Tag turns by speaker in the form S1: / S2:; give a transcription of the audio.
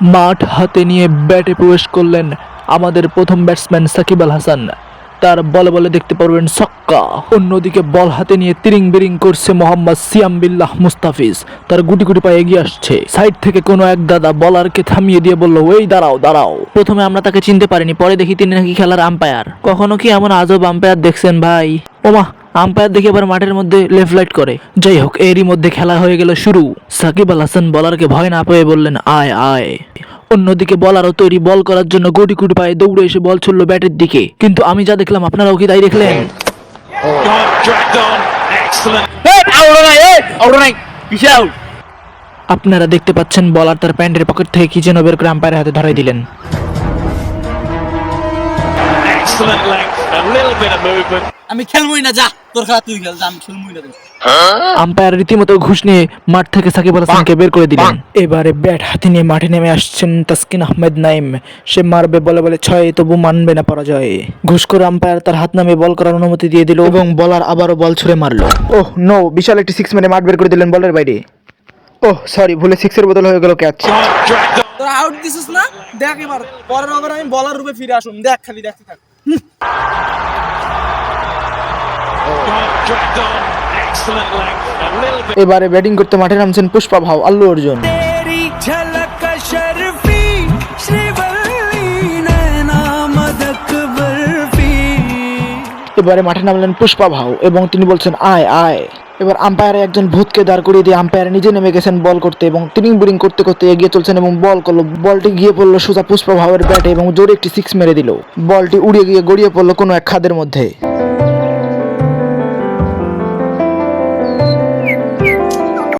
S1: মাঠ হাতে নিয়ে ব্যাটে প্রবেশ করলেন আমাদের প্রথম ব্যাটসম্যান সাকিব আল হাসান। তার বলে বলে দেখতে পারবেন ছক্কা। অন্যদিকে বল হাতে নিয়ে তিরিং বিরিং করছে মোহাম্মদ সিয়াম বিল্লাহ মুস্তাফিজ। তার গুটি গুটি পায়ে এগিয়ে আসছে। সাইড থেকে কোনো এক দাদা বলারকে থামিয়ে দিয়ে বলল, ওই দাঁড়াও দাঁড়াও। প্রথমে আমরা তাকে চিনতে পারিনি, পরে দেখি তিনি নাকি খেলার আম্পায়ার। কখনো কি এমন আজব আম্পায়ার দেখছেন ভাই? ওমা, আম্পায়ার দেখে এবার মাঠের মধ্যে লেফট রাইট করে। যাই হোক, এরই মধ্যে খেলা হয়ে গেল শুরু। সাকিব আল হাসান বলারকে ভয় না পেয়ে বললেন, আয় আয়। অন্যদিকে বলারও তৈরি বল করার জন্য গুটি গুটি পায়ে দৌড়ে এসে বল ছুড়ল ব্যাটের দিকে। কিন্তু আমি যা দেখলাম আপনারাও কি তাই দেখলেন? আপনারা দেখতে পাচ্ছেন বলার তার প্যান্টের পকেট থেকে কি যেন বের করে আম্পায়ারের হাতে ধরাই দিলেন।
S2: আমি খেলবই না, যা তোর খেলা তুই খেল, আমি খেলবই না।
S1: আম্পায়ার রীতিমতো ঘুষ নিয়ে মাঠ থেকে সাকিব আল হাসানকে বের করে দিলেন। এবারে ব্যাট হাতে নিয়ে মাঠে নেমে আসছেন তাসকিন আহমেদ নাইম। সে মারবে বলে বলে ছয়, তবু মানবে না পরাজয়। ঘুষ করে আম্পায়ার তার হাত নামিয়ে বল করার অনুমতি দিয়ে দিল এবং বলার আবারও বল ছুড়ে মারলো। ওহ নো, বিশাল একটি সিক্স মেরে মাঠ বের করে দিলেন বলের বাইরে। ওহ সরি, ভুলে সিক্সের বদল হয়ে গেল ক্যাচ।
S2: তোরা আউট দিছিস না, দেখ এবার পরের ওভার আমি বলার রূপে ফিরে আসুন, দেখ খালি দেখতে থাক।
S1: এবারে ব্যাটিং করতে মাঠে নামছেন পুষ্পা ভাও, আল্লু অর্জুন। এবারে মাঠে নামলেন পুষ্পা ভাও এবং তিনি বলছেন, আয় আয়। এবার আম্পায়ারে একজন ভূতকে দাঁড় করিয়ে দিয়ে আম্পায়ার নিজে নেমে গেছেন বল করতে এবং তিরিং বিরিং করতে করতে এগিয়ে চলছেন এবং বল করলো। বলটি গিয়ে পড়লো সোজা পুষ্পা ভাওয়ের ব্যাটে এবং জোরে একটি সিক্স মেরে দিল। বলটি উড়িয়ে গিয়ে গড়িয়ে পড়লো কোনো এক খাদের মধ্যে।